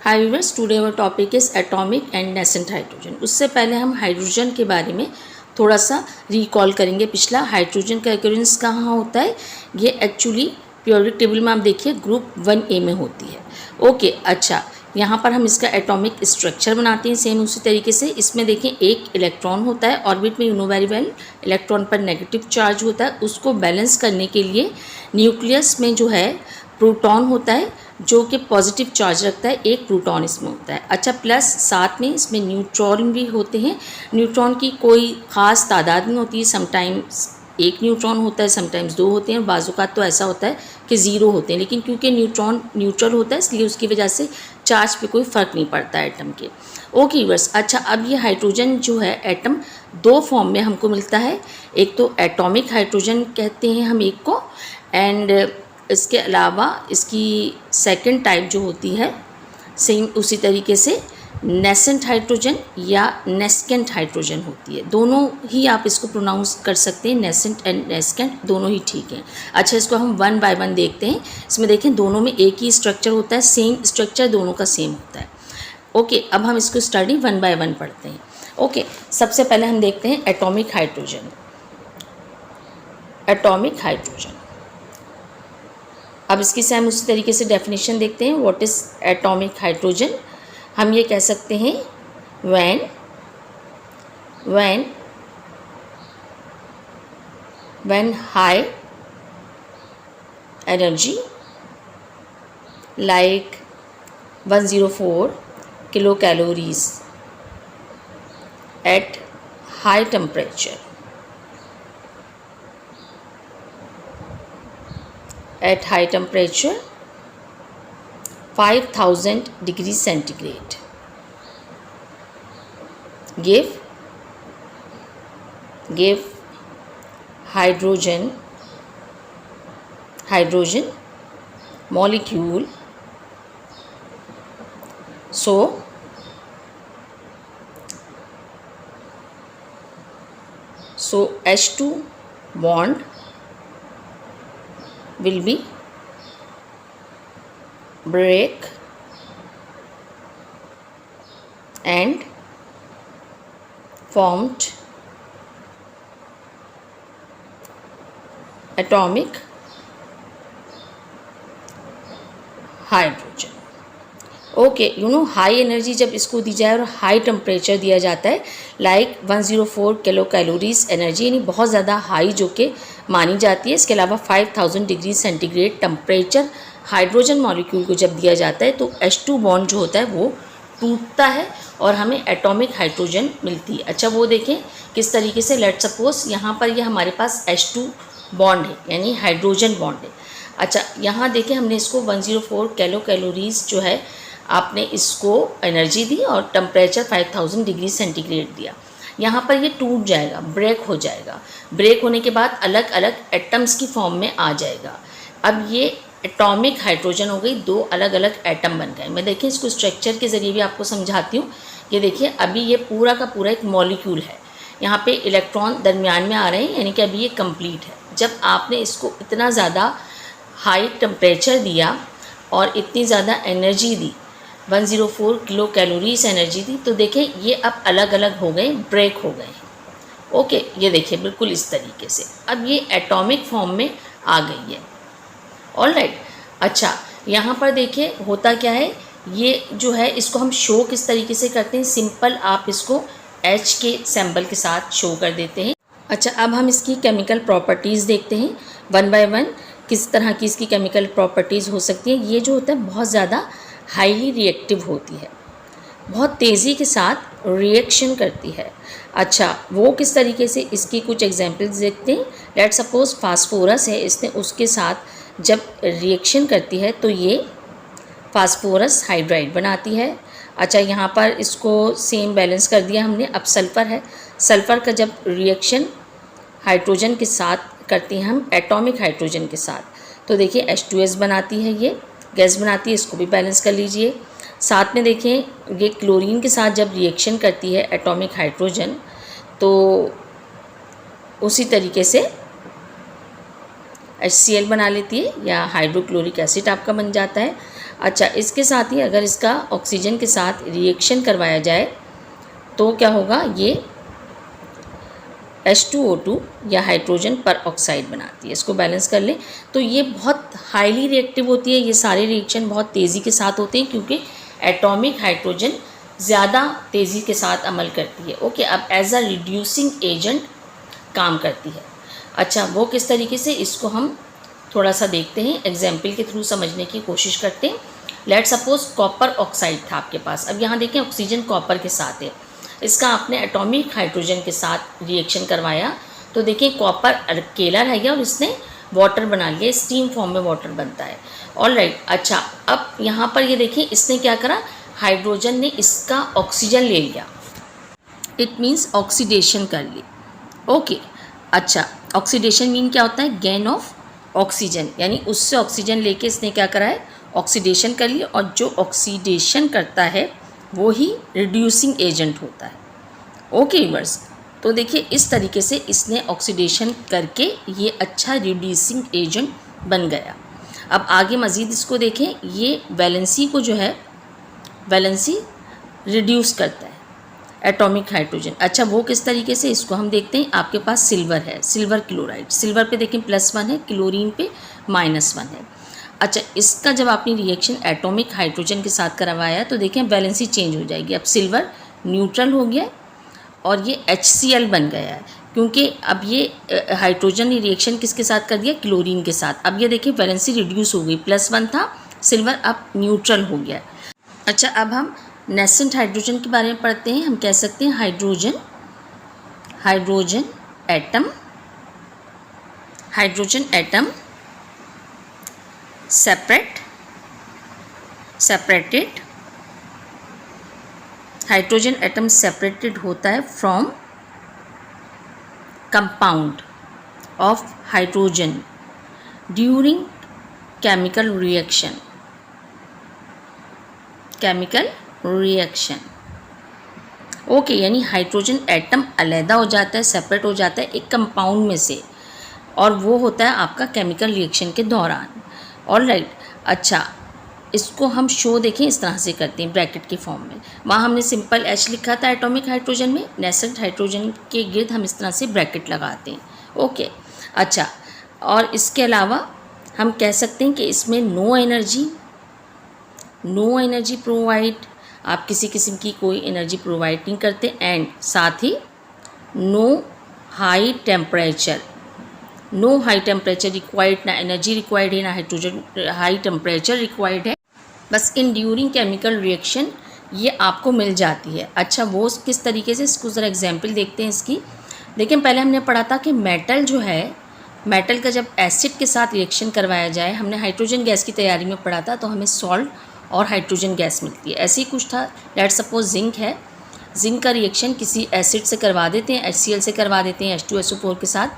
Hi viewers, today our topic is atomic and nascent hydrogen. उससे पहले हम hydrogen के बारे में थोड़ा सा रिकॉल करेंगे। पिछला हाइड्रोजन का occurrence कहाँ होता है, ये एक्चुअली पीरियोडिक टेबल में आप देखिए ग्रुप 1A में होती है। ओके, अच्छा, यहाँ पर हम इसका एटॉमिक स्ट्रक्चर बनाते हैं सेम उसी तरीके से। इसमें देखें एक इलेक्ट्रॉन होता है, ऑर्बिट में you know very well, electron पर नेगेटिव चार्ज होता है। उसको बैलेंस करने के लिए न्यूक्लियस में जो है प्रोटॉन होता है जो कि पॉजिटिव चार्ज रखता है, एक प्रोटॉन इसमें होता है। अच्छा, प्लस साथ में इसमें न्यूट्रॉन भी होते हैं। न्यूट्रॉन की कोई ख़ास तादाद नहीं होती है, समटाइम्स एक न्यूट्रॉन होता है, समटाइम्स दो होते हैं, और बाज़ात तो ऐसा होता है कि ज़ीरो होते हैं। लेकिन क्योंकि न्यूट्रॉन न्यूट्रल होता है इसलिए उसकी वजह से चार्ज पे कोई फ़र्क नहीं पड़ता है एटम के। ओके व्यूअर्स, अच्छा, अब ये हाइड्रोजन जो है एटम दो फॉर्म में हमको मिलता है। एक तो एटॉमिक हाइड्रोजन कहते हैं हम एक को, एंड इसके अलावा इसकी सेकंड टाइप जो होती है सेम उसी तरीके से नेसेंट हाइड्रोजन या नेस्केंट हाइड्रोजन होती है। दोनों ही आप इसको प्रोनाउंस कर सकते हैं, नेसेंट एंड नेस्केंट दोनों ही ठीक हैं। अच्छा, इसको हम वन बाय वन देखते हैं। इसमें देखें दोनों में एक ही स्ट्रक्चर होता है, सेम स्ट्रक्चर दोनों का सेम होता है। ओके, अब हम इसको स्टडी वन बाय वन पढ़ते हैं। ओके, सबसे पहले हम देखते हैं एटॉमिक हाइड्रोजन। एटॉमिक हाइड्रोजन, अब इसकी से हम उसी तरीके से डेफिनेशन देखते हैं। What is atomic hydrogen? हम ये कह सकते हैं when high energy like 104 kilocalories at high temperature, at high temperature 5000 degrees centigrade give hydrogen molecule so H2 bond will be break and formed atomic hydrogen. Okay, you know high energy जब इसको दी जाए और high temperature दिया जाता है like 104 kilo calories energy, यानी बहुत ज़्यादा हाई जो कि मानी जाती है। इसके अलावा 5000 degree centigrade temperature hydrogen molecule को जब दिया जाता है तो H2 बॉन्ड जो होता है वो टूटता है और हमें एटॉमिक हाइड्रोजन मिलती है। अच्छा, वो देखें किस तरीके से। लेट सपोज यहाँ पर ये हमारे पास H2 बॉन्ड है, यानी हाइड्रोजन बॉन्ड है। अच्छा, यहाँ देखें हमने इसको 104 किलो कैलोरीज जो है आपने इसको एनर्जी दी और टेम्परेचर 5000 डिग्री सेंटीग्रेड दिया। यहाँ पर ये टूट जाएगा, ब्रेक हो जाएगा। ब्रेक होने के बाद अलग अलग एटम्स की फॉर्म में आ जाएगा। अब ये एटॉमिक हाइड्रोजन हो गई, दो अलग अलग एटम बन गए। मैं देखिए इसको स्ट्रक्चर के ज़रिए भी आपको समझाती हूँ। ये देखिए अभी ये पूरा का पूरा एक मॉलिक्यूल है, यहाँ पे इलेक्ट्रॉन दरमियान में आ रहे हैं, यानी कि अभी ये कंप्लीट है। जब आपने इसको इतना ज़्यादा हाई टेम्परेचर दिया और इतनी ज़्यादा एनर्जी दी, 104 किलो कैलोरीज एनर्जी दी, तो देखें ये अब अलग अलग हो गए, ब्रेक हो गए। ओके, ये देखिए बिल्कुल इस तरीके से अब ये एटॉमिक फॉर्म में आ गई है। ऑलराइट, अच्छा, यहाँ पर देखिए होता क्या है, ये जो है इसको हम शो किस तरीके से करते हैं। सिंपल आप इसको H के सिंबल के साथ शो कर देते हैं। अच्छा, अब हम इसकी केमिकल प्रॉपर्टीज़ देखते हैं वन बाय वन, किस तरह की इसकी केमिकल प्रॉपर्टीज़ हो सकती है। ये जो होता है बहुत ज़्यादा हाईली रिएक्टिव होती है, बहुत तेज़ी के साथ रिएक्शन करती है। अच्छा, वो किस तरीके से, इसकी कुछ एग्जांपल्स देखते हैं। लेट सपोज फास्फोरस है, इसने उसके साथ जब रिएक्शन करती है तो ये फास्फोरस हाइड्राइड बनाती है। अच्छा, यहाँ पर इसको सेम बैलेंस कर दिया हमने। अब सल्फ़र है, सल्फ़र का जब रिएक्शन हाइड्रोजन के साथ करती हैं हम, एटॉमिक हाइड्रोजन के साथ, तो देखिए H2S बनाती है, ये गैस बनाती है, इसको भी बैलेंस कर लीजिए। साथ में देखें ये क्लोरीन के साथ जब रिएक्शन करती है एटॉमिक हाइड्रोजन तो उसी तरीके से HCl बना लेती है या हाइड्रोक्लोरिक एसिड आपका बन जाता है। अच्छा, इसके साथ ही अगर इसका ऑक्सीजन के साथ रिएक्शन करवाया जाए तो क्या होगा, ये H2O2 या हाइड्रोजन पर ऑक्साइड बनाती है। इसको बैलेंस कर लें तो ये बहुत हाईली रिएक्टिव होती है। ये सारे रिएक्शन बहुत तेज़ी के साथ होते हैं क्योंकि एटॉमिक हाइड्रोजन ज़्यादा तेज़ी के साथ अमल करती है। ओके, अब एज अ रिड्यूसिंग एजेंट काम करती है। अच्छा, वो किस तरीके से, इसको हम थोड़ा सा देखते हैं, एग्जाम्पल के थ्रू समझने की कोशिश करते हैं। लेट सपोज कॉपर ऑक्साइड था आपके पास। अब यहाँ देखें ऑक्सीजन कॉपर के साथ है, इसका आपने एटॉमिक हाइड्रोजन के साथ रिएक्शन करवाया तो देखिए कॉपर अकेला रह गया और इसने वाटर बना लिया, स्टीम फॉर्म में वाटर बनता है। ऑलराइट, अच्छा अब यहाँ पर ये देखिए इसने क्या करा, हाइड्रोजन ने इसका ऑक्सीजन ले लिया, इट मीन्स ऑक्सीडेशन कर ली। ओके, अच्छा ऑक्सीडेशन मीन क्या होता है, गेन ऑफ ऑक्सीजन, यानी उससे ऑक्सीजन लेके इसने क्या करा है, ऑक्सीडेशन कर लिया। और जो ऑक्सीडेशन करता है वो ही रिड्यूसिंग एजेंट होता है। ओके व्यूअर्स, तो देखिए इस तरीके से इसने ऑक्सीडेशन करके ये अच्छा रिड्यूसिंग एजेंट बन गया। अब आगे मज़ीद इसको देखें, ये वैलेंसी को जो है, वैलेंसी रिड्यूस करता है एटॉमिक हाइड्रोजन। अच्छा, वो किस तरीके से, इसको हम देखते हैं। आपके पास सिल्वर है, सिल्वर क्लोराइड, सिल्वर पे देखें +1 है, क्लोरीन पे -1 है। अच्छा, इसका जब आपने रिएक्शन एटॉमिक हाइड्रोजन के साथ करवाया तो देखें वैलेंसी चेंज हो जाएगी। अब सिल्वर न्यूट्रल हो गया और ये HCl बन गया है क्योंकि अब ये हाइड्रोजन ने रिएक्शन किसके साथ कर दिया, क्लोरीन के साथ। अब ये देखिए वैलेंसी रिड्यूस हो गई, +1 था सिल्वर, अब न्यूट्रल हो गया। अच्छा, अब हम नेसेंट हाइड्रोजन के बारे में पढ़ते हैं। हम कह सकते हैं hydrogen atom, hydrogen atom separated, hydrogen atom separated होता है from compound of hydrogen during chemical reaction. Okay, यानी हाइड्रोजन एटम अलहदा हो जाता है, सेपरेट हो जाता है एक कंपाउंड में से, और वो होता है आपका केमिकल रिएक्शन के दौरान। ऑलराइट, अच्छा इसको हम शो देखें इस तरह से करते हैं ब्रैकेट के फॉर्म में। वहाँ हमने सिंपल H लिखा था एटॉमिक हाइड्रोजन में, नेसेंट हाइड्रोजन के गिर्द हम इस तरह से ब्रैकेट लगाते हैं। ओके, अच्छा और इसके अलावा हम कह सकते हैं कि इसमें नो एनर्जी प्रोवाइड, आप किसी किस्म की कोई एनर्जी प्रोवाइड नहीं करते, एंड साथ ही नो हाई टेम्परेचर रिक्वायर्ड, ना एनर्जी रिक्वायर्ड है ना हाइड्रोजन हाई टेम्परेचर रिक्वायर्ड है, बस इन ड्यूरिंग केमिकल रिएक्शन ये आपको मिल जाती है। अच्छा, वो किस तरीके से, इसको ज़रा एग्जांपल देखते हैं इसकी। लेकिन पहले हमने पढ़ा था कि मेटल जो है, मेटल का जब एसिड के साथ रिएक्शन करवाया जाए, हमने हाइड्रोजन गैस की तैयारी में पढ़ा था, तो हमें सॉल्ट और हाइड्रोजन गैस मिलती है। ऐसे ही कुछ था, लेट सपोज जिंक है, जिंक का रिएक्शन किसी एसिड से करवा देते हैं, HCl से करवा देते हैं H2SO4 के साथ,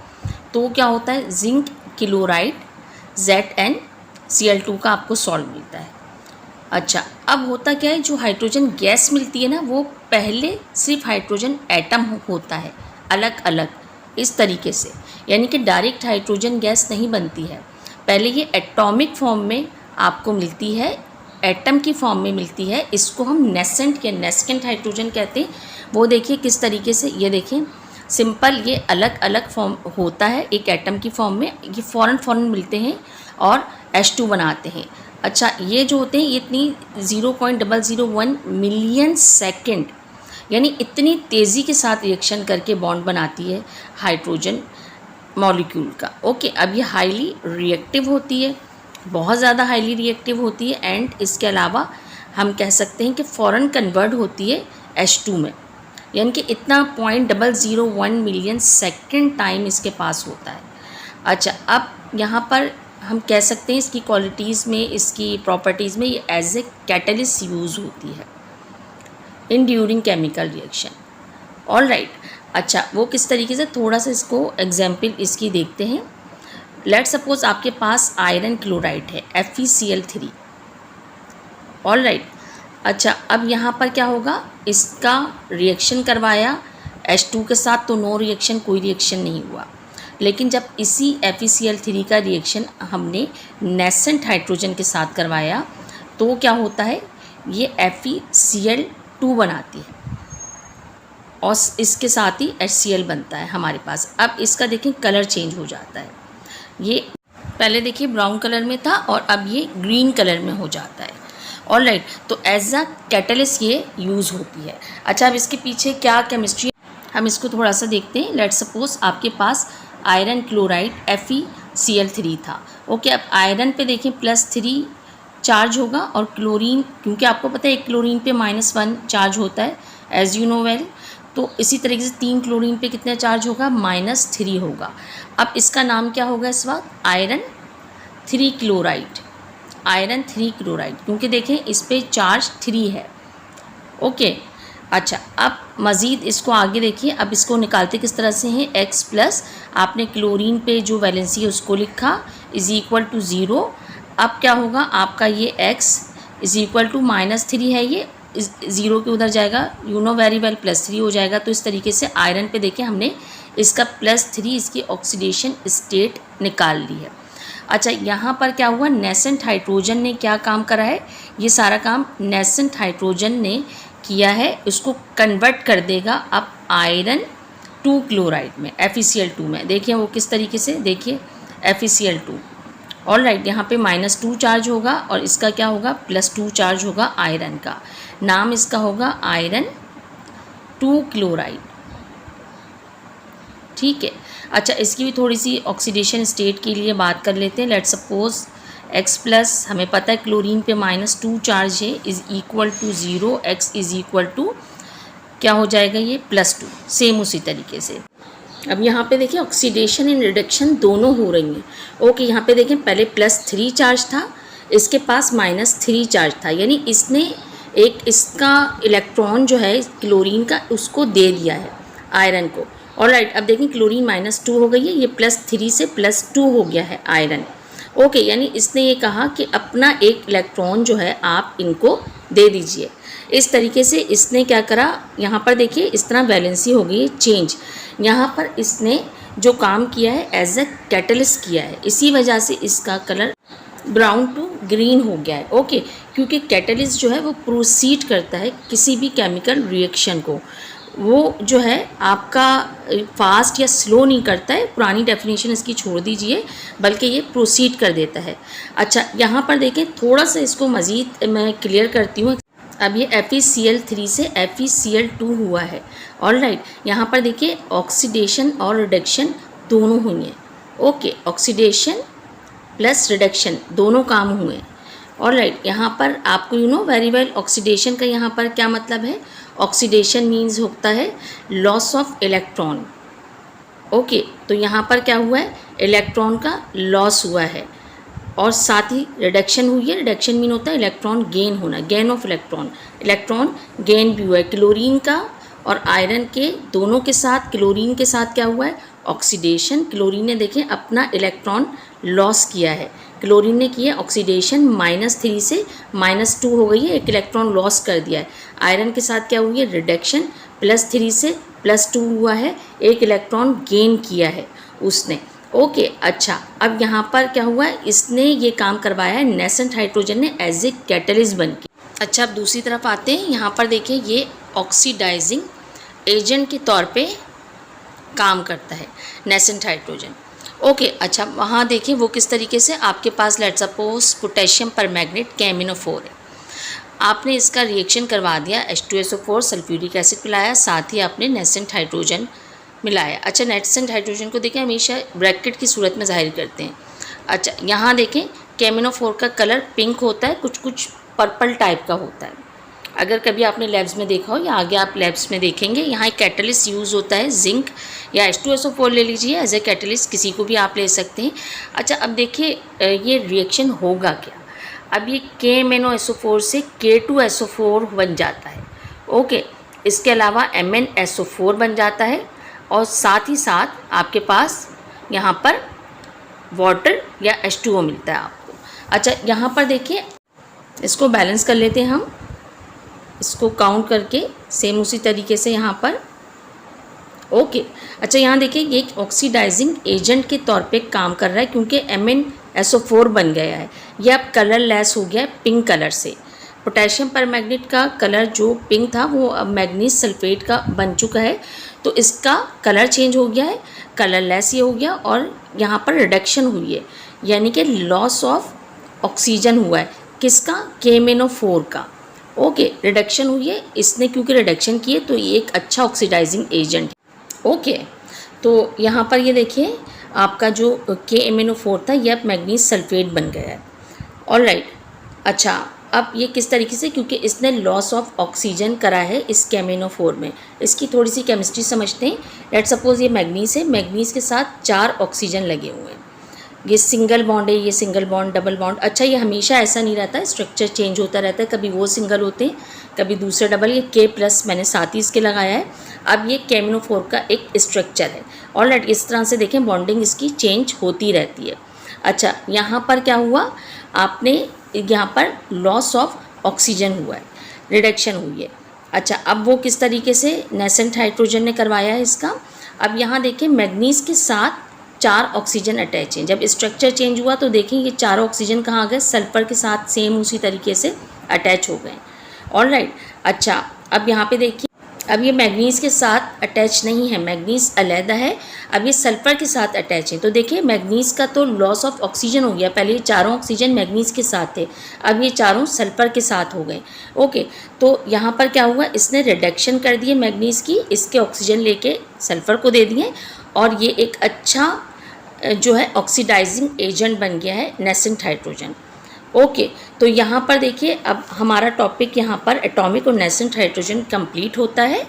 तो क्या होता है, जिंक क्लोराइड ZnCl2 का आपको सॉल्ट मिलता है। अच्छा, अब होता क्या है, जो हाइड्रोजन गैस मिलती है ना, वो पहले सिर्फ हाइड्रोजन एटम होता है अलग अलग इस तरीके से, यानी कि डायरेक्ट हाइड्रोजन गैस नहीं बनती है, पहले ये एटॉमिक फॉर्म में आपको मिलती है, एटम की फॉर्म में मिलती है। इसको हम नेस्केंट हाइड्रोजन कहते हैं। वो देखिए किस तरीके से, ये देखिए सिंपल, ये अलग अलग फॉर्म होता है एक एटम की फॉर्म में, ये फ़ौरन मिलते हैं और H2 बनाते हैं। अच्छा, ये जो होते हैं ये इतनी 0.001 मिलियन सेकेंड, यानी इतनी तेज़ी के साथ रिएक्शन करके बॉन्ड बनाती है हाइड्रोजन मॉलिक्यूल का। ओके, अब ये हाईली रिएक्टिव होती है, बहुत ज़्यादा हाईली रिएक्टिव होती है, एंड इसके अलावा हम कह सकते हैं कि फ़ौरन कन्वर्ट होती है H2 में, यानी कि इतना 0.001 मिलियन सेकेंड टाइम इसके पास होता है। अच्छा, अब यहाँ पर हम कह सकते हैं इसकी क्वालिटीज़ में, इसकी प्रॉपर्टीज़ में ये एज ए कैटलिस्ट यूज़ होती है in during chemical reaction. Alright, अच्छा वो किस तरीके से, थोड़ा सा इसको एग्जाम्पल इसकी देखते हैं। लेट सपोज आपके पास आयरन क्लोराइड है FeCl3। ऑलराइट, अच्छा अब यहाँ पर क्या होगा, इसका रिएक्शन करवाया H2 के साथ तो नो रिएक्शन, कोई रिएक्शन नहीं हुआ। लेकिन जब इसी FeCl3 का रिएक्शन हमने नेसेंट हाइड्रोजन के साथ करवाया तो क्या होता है, ये FeCl2 बनाती है और इसके साथ ही HCl बनता है हमारे पास। अब इसका देखिए कलर चेंज हो जाता है, ये पहले देखिए ब्राउन कलर में था और अब ये ग्रीन कलर में हो जाता है। ऑलराइट, तो एज अ कैटलिस्ट ये यूज़ होती है। अच्छा, अब इसके पीछे क्या केमिस्ट्री, हम इसको थोड़ा सा देखते हैं। लेट सपोज आपके पास आयरन क्लोराइड FeCl3 था। ओके, अब आयरन पे देखें +3 चार्ज होगा और क्लोरीन, क्योंकि आपको पता है एक क्लोरीन पे -1 चार्ज होता है एज यू नो वेल, तो इसी तरीके से 3 क्लोरीन पे कितना चार्ज होगा, -3 होगा। अब इसका नाम क्या होगा इस वक्त, आयरन 3 क्लोराइड, आयरन 3 क्लोराइड, क्योंकि देखें इस पर चार्ज 3 है। ओके, अच्छा, अब मज़ीद इसको आगे देखिए, अब इसको निकालते किस तरह से हैं, X प्लस आपने क्लोरीन पे जो वैलेंसी है उसको लिखा = 0। अब क्या होगा आपका, ये X = -3 है, ये 0 के उधर जाएगा, यू नो वेरी वेल, +3 हो जाएगा। तो इस तरीके से आयरन पे देखें हमने इसका +3 इसकी ऑक्सीडेशन स्टेट निकाल ली है। अच्छा, यहाँ पर क्या हुआ, नेसेंट हाइड्रोजन ने क्या काम करा है, ये सारा काम नेसेंट हाइड्रोजन ने किया है, उसको कन्वर्ट कर देगा अब आयरन 2 क्लोराइड में, FeCl2 में। देखिए वो किस तरीके से, देखिए FeCl2। ऑलराइट, यहाँ पे -2 चार्ज होगा और इसका क्या होगा, +2 चार्ज होगा आयरन का। नाम इसका होगा आयरन 2 क्लोराइड। ठीक है, अच्छा, इसकी भी थोड़ी सी ऑक्सीडेशन स्टेट के लिए बात कर लेते हैं। लेट सपोज X प्लस, हमें पता है क्लोरीन पे -2 चार्ज है, = 0, X = क्या हो जाएगा, ये +2। सेम उसी तरीके से अब यहाँ पे देखिए ऑक्सीडेशन एंड रिडक्शन दोनों हो रही हैं। ओके, यहाँ पे देखें पहले +3 चार्ज था, इसके पास -3 चार्ज था, यानी इसने एक इसका इलेक्ट्रॉन जो है क्लोरीन का उसको दे दिया है आयरन को। ऑलराइट, अब देखें क्लोरीन -2 हो गई है, ये +3 से +2 हो गया है आयरन। ओके, यानी इसने ये कहा कि अपना एक इलेक्ट्रॉन जो है आप इनको दे दीजिए। इस तरीके से इसने क्या करा, यहाँ पर देखिए इस तरह वैलेंसी हो गई चेंज। यहाँ पर इसने जो काम किया है एज अ कैटलिस्ट किया है, इसी वजह से इसका कलर ब्राउन टू ग्रीन हो गया है। ओके, क्योंकि कैटलिस्ट जो है वो प्रोसीड करता है किसी भी केमिकल रिएक्शन को, वो जो है आपका फास्ट या स्लो नहीं करता है, पुरानी डेफिनेशन इसकी छोड़ दीजिए, बल्कि ये प्रोसीड कर देता है। अच्छा, यहाँ पर देखें थोड़ा सा इसको मज़ीद मैं क्लियर करती हूँ। अब ये FeCl3 से FeCl2 हुआ है। ऑलराइट, यहाँ पर देखिए ऑक्सीडेशन और रिडक्शन दोनों हुई हैं। ओके, ऑक्सीडेशन प्लस रिडक्शन दोनों काम हुए हैं। ऑलराइट, यहाँ पर आपको you know very well oxidation का यहाँ पर क्या मतलब है, ऑक्सीडेशन मीन्स होता है लॉस ऑफ इलेक्ट्रॉन। ओके, तो यहाँ पर क्या हुआ है, इलेक्ट्रॉन का लॉस हुआ है और साथ ही रिडक्शन हुई है। रिडक्शन मीन होता है इलेक्ट्रॉन गेन होना, gain of electron, electron gain भी हुआ है। क्लोरीन का और आयरन के दोनों के साथ, क्लोरीन के साथ क्या हुआ है, ऑक्सीडेशन। क्लोरीन ने देखें अपना इलेक्ट्रॉन लॉस किया है, क्लोरीन ने किया ऑक्सीडेशन, -3 से -2 हो गई है, एक इलेक्ट्रॉन लॉस कर दिया है। आयरन के साथ क्या हुई है, रिडक्शन, +3 से +2 हुआ है, एक इलेक्ट्रॉन गेन किया है उसने। ओके, अच्छा, अब यहाँ पर क्या हुआ है, इसने ये काम करवाया है नेसेंट हाइड्रोजन ने एज ए कैटलिस्ट बन के। अच्छा, अब दूसरी तरफ आते हैं, यहाँ पर देखिए ये ऑक्सीडाइजिंग एजेंट के तौर पे काम करता है नेसेंट हाइड्रोजन। ओके, अच्छा, वहाँ देखें वो किस तरीके से, आपके पास let suppose potassium permanganate KMnO4 है, आपने इसका रिएक्शन करवा दिया, H2SO4 सल्फ्यूरिक एसिड मिलाया, साथ ही आपने नेसेंट हाइड्रोजन मिलाया। अच्छा, नेसेंट हाइड्रोजन को देखें हमेशा ब्रैकेट की सूरत में ज़ाहिर करते हैं। अच्छा, यहाँ देखें KMnO4 का कलर पिंक होता है, कुछ कुछ पर्पल टाइप का होता है। अगर कभी आपने लैब्स में देखा हो या आगे आप लैब्स में देखेंगे, यहाँ एक कैटलिस्ट यूज़ होता है जिंक या H2SO4 ले लीजिए एज ए कैटलिस्ट, किसी को भी आप ले सकते हैं। अच्छा, अब देखिए ये रिएक्शन होगा क्या, अब ये KMnO से K2SO4 बन जाता है। ओके, इसके अलावा MnSO4 बन जाता है और साथ ही साथ आपके पास यहाँ पर वाटर या H2O मिलता है आपको। अच्छा, यहाँ पर देखिए इसको बैलेंस कर लेते हैं हम, इसको काउंट करके सेम उसी तरीके से यहाँ पर। ओके, अच्छा, यहाँ देखिए ये एक ऑक्सीडाइजिंग एजेंट के तौर पे काम कर रहा है, क्योंकि SO4 बन गया है। ये अब कलरलेस हो गया है पिंक कलर से। पोटेशियम परमैंगनेट का कलर जो पिंक था वो अब मैग्नीज सल्फेट का बन चुका है, तो इसका कलर चेंज हो गया है, कलरलेस ये हो गया और यहाँ पर रिडक्शन हुई है, यानी कि लॉस ऑफ ऑक्सीजन हुआ है। किसका? KMnO4 का। ओके, रिडक्शन हुई है इसने, क्योंकि रिडक्शन की है तो ये एक अच्छा ऑक्सीडाइजिंग एजेंट है। ओके, तो यहाँ पर ये देखिए आपका जो KMnO4 था ये अब मैग्नीज सल्फेट बन गया है। ऑलराइट, अच्छा अब ये किस तरीके से, क्योंकि इसने लॉस ऑफ ऑक्सीजन करा है इस KMnO4 में। इसकी थोड़ी सी केमिस्ट्री समझते हैं। लेट सपोज ये मैग्नीज है, मैग्नीज के साथ 4 ऑक्सीजन लगे हुए हैं। ये सिंगल बॉन्ड है, ये सिंगल बॉन्ड, डबल बॉन्ड। अच्छा, ये हमेशा ऐसा नहीं रहता है, स्ट्रक्चर चेंज होता रहता है, कभी वो सिंगल होते हैं कभी दूसरे डबल। ये K+ मैंने साथ ही इसके लगाया है। अब ये KMnO4 का एक स्ट्रक्चर है। ऑलराइट, इस तरह से देखें बॉन्डिंग इसकी चेंज होती रहती है। अच्छा, यहाँ पर क्या हुआ, आपने यहाँ पर लॉस ऑफ ऑक्सीजन हुआ है, रिडक्शन हुई है। अच्छा, अब वो किस तरीके से नेसेंट हाइड्रोजन ने करवाया है इसका। अब यहाँ देखें मैग्नीज के साथ 4 ऑक्सीजन अटैच हैं। जब स्ट्रक्चर चेंज हुआ तो देखें ये 4 ऑक्सीजन कहाँ गए, सल्फर के साथ सेम उसी तरीके से अटैच हो गए। ऑलराइट, अच्छा अब यहाँ पे देखिए, अब ये मैग्नीज के साथ अटैच नहीं है, मैग्नीज अलहदा है, अब ये सल्फर के साथ अटैच है। तो देखिए मैग्नीज का तो लॉस ऑफ ऑक्सीजन हो गया, पहले ये 4 ऑक्सीजन मैग्नीज के साथ थे, अब ये 4 सल्फर के साथ हो गए। ओके, तो यहाँ पर क्या हुआ, इसने रिडक्शन कर दिए मैग्नीज की, इसके ऑक्सीजन लेके सल्फर को दे दिए और ये एक अच्छा जो है ऑक्सीडाइजिंग एजेंट बन गया है नेसेंट हाइड्रोजन। ओके, तो यहाँ पर देखिए अब हमारा टॉपिक यहाँ पर एटॉमिक और नेसेंट हाइड्रोजन कंप्लीट होता है।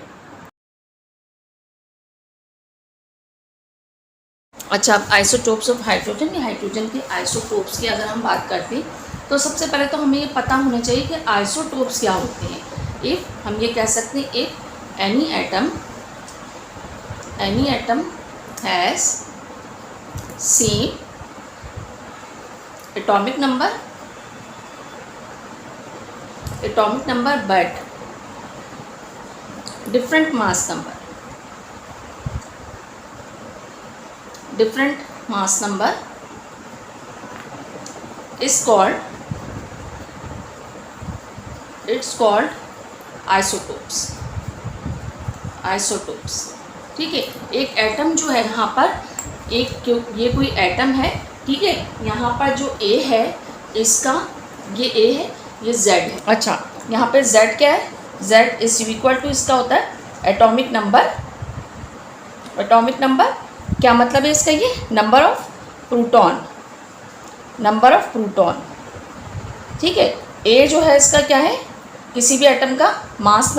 अच्छा, अब आइसोटोप्स ऑफ हाइड्रोजन या हाइड्रोजन के आइसोटोप्स की अगर हम बात करते हैं तो सबसे पहले तो हमें ये पता होना चाहिए कि आइसोटोप्स क्या होते हैं। इफ़ हम ये कह सकते हैं, if any atom has same atomic number but different mass number is called isotopes। ठीक है, एक एटम जो है यहाँ पर, ये कोई एटम है, ठीक है, यहाँ पर जो A है इसका, ये A है, ये Z है। अच्छा, यहाँ पे Z क्या है, Z इज इक्वल टू इसका होता है एटॉमिक नंबर। क्या मतलब है इसका, ये नंबर ऑफ प्रोटॉन। ठीक है, A जो है इसका क्या है, किसी भी एटम का मास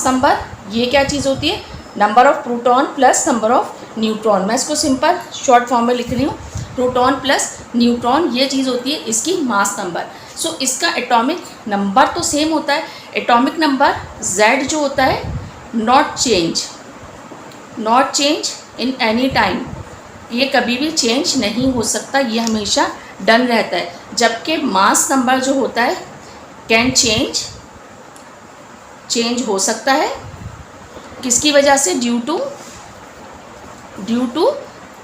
नंबर, ये क्या चीज़ होती है, number of proton plus number of neutron. मैं इसको सिंपल शॉर्ट फॉर्म में लिख रही हूँ, प्रोटॉन प्लस न्यूट्रॉन, ये चीज़ होती है इसकी मास नंबर। सो इसका एटॉमिक नंबर तो सेम होता है। एटॉमिक नंबर Z जो होता है not change in any time, ये कभी भी चेंज नहीं हो सकता, ये हमेशा डन रहता है। जबकि मास नंबर जो होता है कैन चेंज हो सकता है, किसकी वजह से, ड्यू टू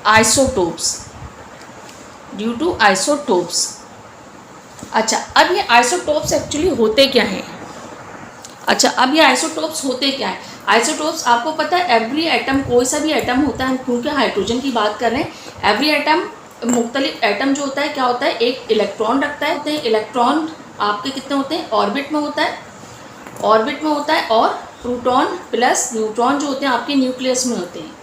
आइसोटोप्स। अच्छा, अब ये आइसोटोप्स एक्चुअली होते क्या हैं। आइसोटोप्स आपको पता है, एवरी एटम, कोई सा भी एटम होता है, क्योंकि हाइड्रोजन की बात कर रहे हैं, एवरी एटम, मुख्तलिफ एटम जो होता है क्या होता है, एक इलेक्ट्रॉन रखता है। इलेक्ट्रॉन आपके कितने होते हैं, ऑर्बिट में होता है, और प्रोटॉन प्लस न्यूट्रॉन जो होते हैं आपके न्यूक्लियस में होते हैं।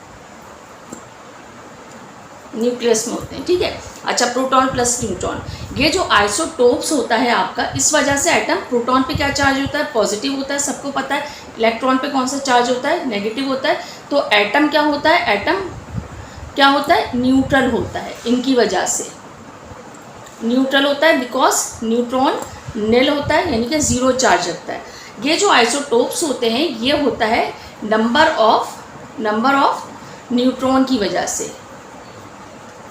ठीक है, अच्छा, प्रोटॉन प्लस न्यूट्रॉन, ये जो आइसोटोप्स होता है आपका, इस वजह से एटम, प्रोटॉन पे क्या चार्ज होता है, पॉजिटिव होता है, सबको पता है। इलेक्ट्रॉन पे कौन सा चार्ज होता है, नेगेटिव होता है। तो एटम क्या होता है, न्यूट्रल होता है, इनकी वजह से न्यूट्रल होता है, बिकॉज न्यूट्रॉन निल होता है, यानी कि ज़ीरो चार्ज रखता है। ये जो आइसोटोप्स होते हैं ये होता है नंबर ऑफ न्यूट्रॉन की वजह से।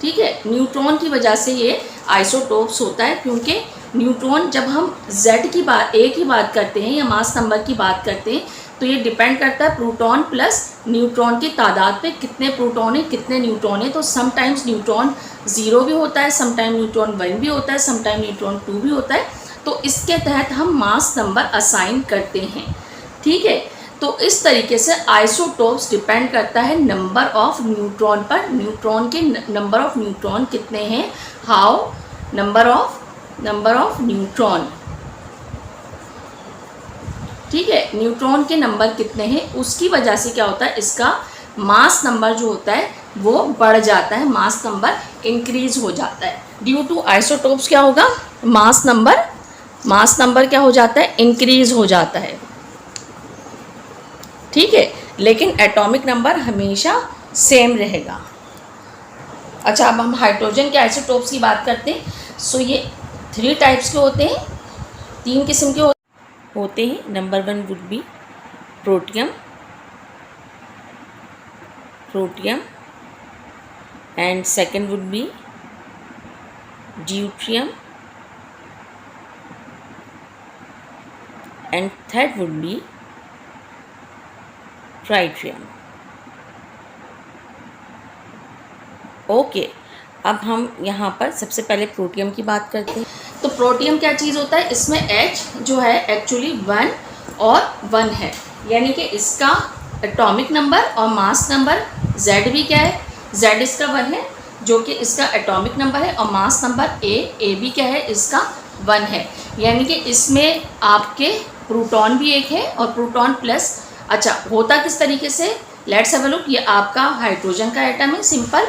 ठीक है, न्यूट्रॉन की वजह से ये आइसोटोप्स होता है, क्योंकि न्यूट्रॉन, जब हम A की बात करते हैं या मास नंबर की बात करते हैं, तो ये डिपेंड करता है प्रोटॉन प्लस न्यूट्रॉन की तादाद पे, कितने प्रोटॉन है कितने न्यूट्रॉन है। तो समटाइम्स न्यूट्रॉन 0 भी होता है, समटाइम न्यूट्रॉन 1 भी होता है, समटाइम न्यूट्रॉन 2 भी होता है। तो इसके तहत हम मास नंबर असाइन करते हैं, ठीक है। तो इस तरीके से आइसोटोप्स डिपेंड करता है नंबर ऑफ न्यूट्रॉन पर, न्यूट्रॉन के नंबर ऑफ न्यूट्रॉन कितने हैं, हाउ नंबर ऑफ न्यूट्रॉन, ठीक है, न्यूट्रॉन के नंबर कितने हैं, उसकी वजह से क्या होता है, इसका मास नंबर जो होता है वो बढ़ जाता है, मास नंबर इंक्रीज हो जाता है। ड्यू टू आइसोटोप्स क्या होगा, मास नंबर क्या हो जाता है, इंक्रीज हो जाता है, ठीक है, लेकिन एटॉमिक नंबर हमेशा सेम रहेगा। अच्छा, अब हम हाइड्रोजन के आइसोटोप्स की बात करते हैं। सो ये 3 टाइप्स के होते हैं, 3 किस्म के होते हैं। Number 1 would be protium and second would be deuterium and third would be ट्राइट्रियम। Okay, अब हम यहाँ पर सबसे पहले प्रोटियम की बात करते हैं। तो प्रोटियम क्या चीज़ होता है, इसमें H जो है एक्चुअली 1 और 1 है, यानी कि इसका एटॉमिक नंबर और मास नंबर Z भी क्या है, Z इसका 1 है जो कि इसका एटॉमिक नंबर है, और मास नंबर A भी क्या है, इसका 1 है, यानी कि इसमें आपके प्रोटॉन भी एक है और प्रोटॉन प्लस। अच्छा, होता किस तरीके से, लेट्स हैव अ लुक। ये आपका हाइड्रोजन का एटम है, सिंपल।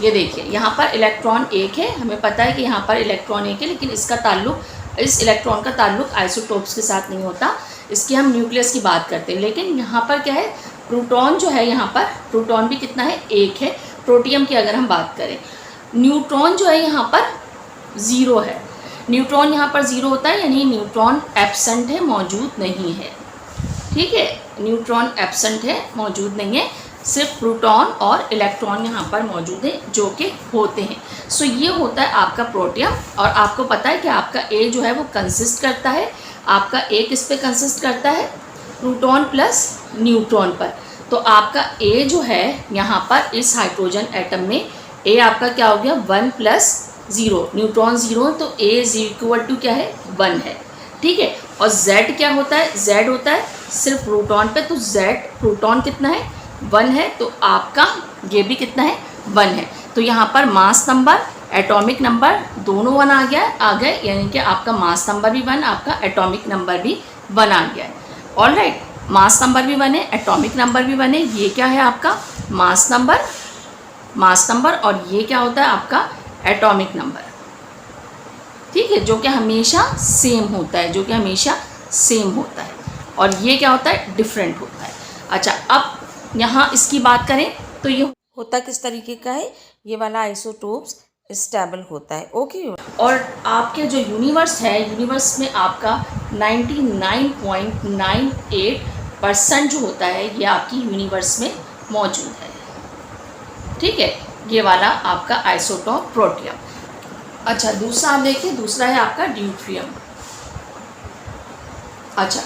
ये देखिए यहाँ पर इलेक्ट्रॉन एक है, हमें पता है कि यहाँ पर इलेक्ट्रॉन एक है, लेकिन इसका ताल्लुक, इस इलेक्ट्रॉन का ताल्लुक आइसोटोप्स के साथ नहीं होता, इसकी हम न्यूक्लियस की बात करते हैं। लेकिन यहाँ पर क्या है, प्रोटॉन जो है, यहाँ पर प्रोटॉन भी कितना है, एक है। प्रोटियम की अगर हम बात करें, न्यूट्रॉन जो है यहाँ पर 0 है, न्यूट्रॉन यहाँ पर 0 होता है, यानी न्यूट्रॉन एब्सेंट है, मौजूद नहीं है, ठीक है, न्यूट्रॉन एब्सेंट है, मौजूद नहीं है, सिर्फ प्रोटॉन और इलेक्ट्रॉन यहाँ पर मौजूद है जो कि होते हैं। सो ये होता है आपका प्रोटियम। और आपको पता है कि आपका A जो है वो कंसिस्ट करता है, आपका A किस पे कंसिस्ट करता है, प्रोटॉन प्लस न्यूट्रॉन पर। तो आपका A जो है यहाँ पर इस हाइड्रोजन एटम में A आपका क्या हो गया, 1 + 0, न्यूट्रॉन 0, तो A = क्या है, 1 है, ठीक है। और Z क्या होता है, Z होता है सिर्फ प्रोटॉन पे, तो Z प्रोटॉन कितना है, 1 है, तो आपका ये भी कितना है, 1 है। तो यहाँ पर मास नंबर, एटॉमिक नंबर दोनों 1 आ गए, यानी कि आपका मास नंबर भी 1, आपका एटॉमिक नंबर भी 1 आ गया है। ऑलराइट, मास नंबर भी 1 है, एटॉमिक नंबर भी 1 है। ये क्या है आपका मास नंबर, और ये क्या होता है आपका एटॉमिक नंबर, ठीक है, जो कि हमेशा सेम होता है, और ये क्या होता है, डिफरेंट होता है। अच्छा, अब यहाँ इसकी बात करें तो ये होता किस तरीके का है, ये वाला आइसोटोप्स स्टेबल होता है, ओके। और आपके जो यूनिवर्स है, यूनिवर्स में आपका 99.98% जो होता है ये आपकी यूनिवर्स में मौजूद है, ठीक है, ये वाला आपका आइसोटोप प्रोटियम। अच्छा, दूसरा आप देखिए, दूसरा है आपका ड्यूट्रियम। अच्छा,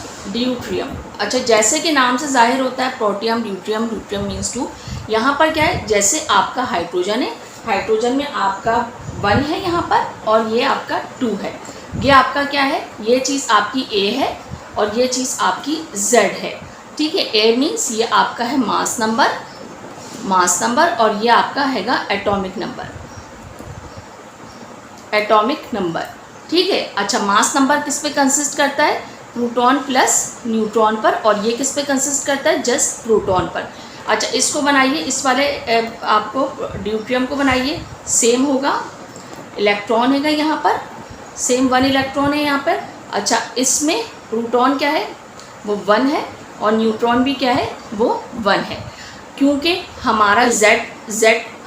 जैसे कि नाम से जाहिर होता है, प्रोटियम ड्यूट्रियम मीन्स 2। यहाँ पर क्या है, जैसे आपका हाइड्रोजन है, हाइड्रोजन में आपका 1 है यहाँ पर, और ये आपका 2 है। ये आपका क्या है, ये चीज़ आपकी A है और ये चीज़ आपकी Z है, ठीक है। A मीन्स ये आपका है मास नंबर, और ये आपका हैगा एटॉमिक नंबर, ठीक है। अच्छा, मास नंबर किस पे कंसिस्ट करता है, प्रोटॉन प्लस न्यूट्रॉन पर, और ये किस पे कंसिस्ट करता है, जस्ट प्रोटॉन पर। अच्छा, इसको बनाइए, इस वाले आपको ड्यूट्रियम को बनाइए, सेम होगा, इलेक्ट्रॉन हैगा यहाँ पर, सेम 1 इलेक्ट्रॉन है यहाँ पर। अच्छा, इसमें प्रोटॉन क्या है, वो 1 है, और न्यूट्रॉन भी क्या है, वो 1 है, क्योंकि हमारा Z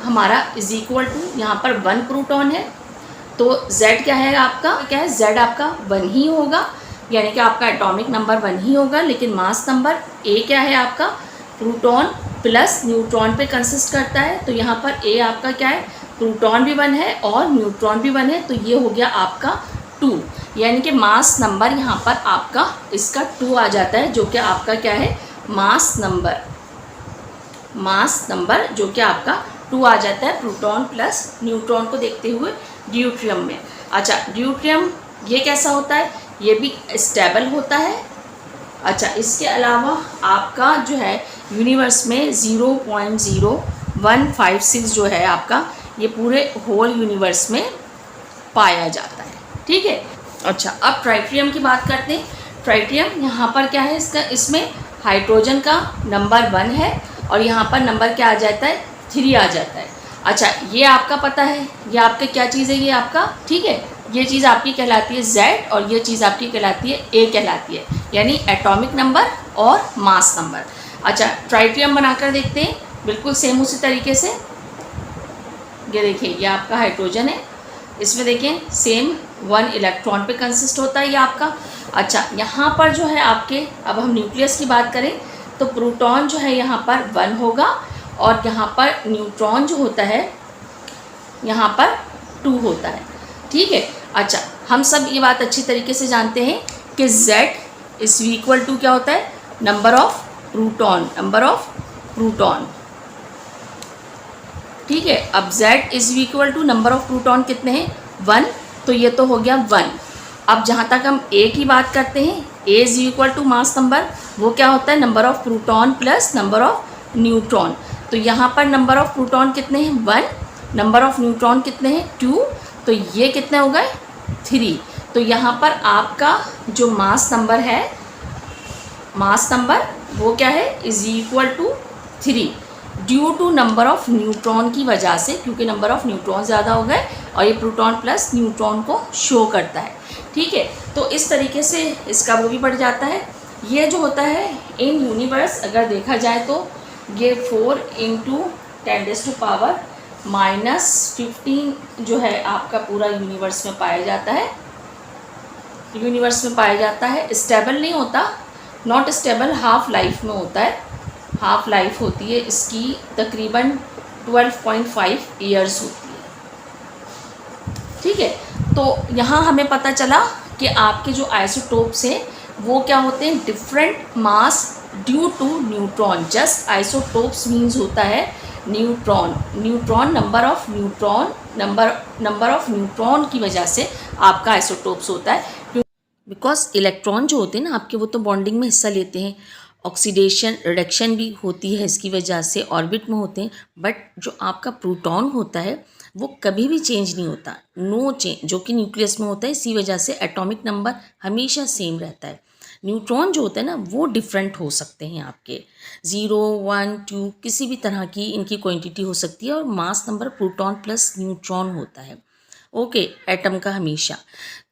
हमारा = यहाँ पर 1 प्रोटॉन है, तो Z क्या है आपका, Z आपका 1 ही होगा, यानी कि आपका एटॉमिक नंबर 1 ही होगा। लेकिन मास नंबर A क्या है आपका, प्रोटॉन प्लस न्यूट्रॉन पे कंसिस्ट करता है, तो यहाँ पर A आपका क्या है, प्रोटॉन भी 1 है और न्यूट्रॉन भी 1 है, तो ये हो गया आपका 2, यानी कि मास नंबर यहाँ पर आपका इसका 2 आ जाता है, जो कि आपका क्या है, मास नंबर जो कि आपका 2 आ जाता है प्रोटॉन प्लस न्यूट्रॉन को देखते हुए ड्यूट्रियम में। अच्छा, ड्यूट्रियम ये कैसा होता है, ये भी स्टेबल होता है। अच्छा, इसके अलावा आपका जो है यूनिवर्स में 0.0156 जो है आपका, ये पूरे होल यूनिवर्स में पाया जाता है। ठीक है। अच्छा, अब ट्राइटियम की बात करते हैं। ट्राइटियम यहाँ पर क्या है, इसमें हाइड्रोजन का नंबर 1 है और यहाँ पर नंबर क्या आ जाता है, 3 आ जाता है। अच्छा, ये आपका पता है, ये आपका क्या चीज़ है, ये आपका, ठीक है, ये चीज़ आपकी कहलाती है Z और ये चीज़ आपकी कहलाती है A कहलाती है, यानी एटॉमिक नंबर और मास नंबर। अच्छा, ट्राइटियम बनाकर देखते हैं, बिल्कुल सेम उसी तरीके से। ये देखिए, ये आपका हाइड्रोजन है, इसमें देखें सेम 1 इलेक्ट्रॉन पे कंसिस्ट होता है ये आपका। अच्छा, यहाँ पर जो है आपके, अब हम न्यूक्लियस की बात करें तो प्रोटॉन जो है यहाँ पर 1 होगा और यहाँ पर न्यूट्रॉन जो होता है यहाँ पर 2 होता है। ठीक है। अच्छा, हम सब ये बात अच्छी तरीके से जानते हैं कि Z इज इक्वल टू क्या होता है, नंबर ऑफ प्रोटॉन। ठीक है। अब Z is equal to number of proton कितने हैं, 1, तो ये तो हो गया 1। अब जहाँ तक हम A की बात करते हैं, A is equal to mass number, वो क्या होता है, number of proton plus number of neutron. तो यहाँ पर नंबर ऑफ प्रोटॉन कितने हैं, 1, नंबर ऑफ न्यूट्रॉन कितने हैं, 2, तो ये कितने हो गए, 3। तो यहाँ पर आपका जो मास नंबर है, वो क्या है, is equal to 3 due to number of neutron की वजह से, क्योंकि नंबर ऑफ न्यूट्रॉन ज़्यादा हो गए और ये प्रोटॉन प्लस न्यूट्रॉन को शो करता है। ठीक है। तो इस तरीके से इसका वो भी बढ़ जाता है। ये जो होता है इन यूनिवर्स, अगर देखा जाए तो ये 4 × 10⁻⁻15 जो है आपका पूरा यूनिवर्स में पाया जाता है। स्टेबल नहीं होता, नॉट स्टेबल, हाफ लाइफ में होता है। हाफ लाइफ होती है इसकी तकरीबन 12.5 ईयर्स होती है। ठीक है। तो यहाँ हमें पता चला कि आपके जो आइसोटोप्स हैं वो क्या होते हैं, different mass due to neutron. Just isotopes means होता है न्यूट्रॉन नंबर ऑफ न्यूट्रॉन की वजह से आपका आइसोटोप्स होता है। बिकॉज इलेक्ट्रॉन जो होते हैं ना आपके, वो तो बॉन्डिंग में हिस्सा लेते हैं, ऑक्सीडेशन रिडक्शन भी होती है इसकी वजह से, ऑर्बिट में होते हैं। बट जो आपका प्रोटॉन होता है वो कभी भी चेंज नहीं होता, नो चेंज, जो कि न्यूक्लियस में होता है। इसी वजह से एटॉमिक नंबर हमेशा सेम रहता है। न्यूट्रॉन जो होता है ना वो डिफरेंट हो सकते हैं आपके, 0, 1, 2 किसी भी तरह की इनकी क्वांटिटी हो सकती है और mass number proton plus neutron होता है। ओके, एटम का हमेशा।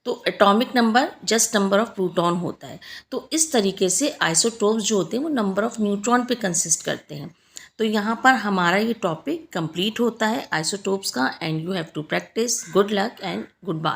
तो atomic number just number of proton होता है। तो इस तरीके से आइसोटोप्स जो होते हैं वो नंबर ऑफ न्यूट्रॉन पे कंसिस्ट करते हैं। तो यहाँ पर हमारा ये टॉपिक कंप्लीट होता है आइसोटोप्स का। And you have to practice. Good luck and good bye.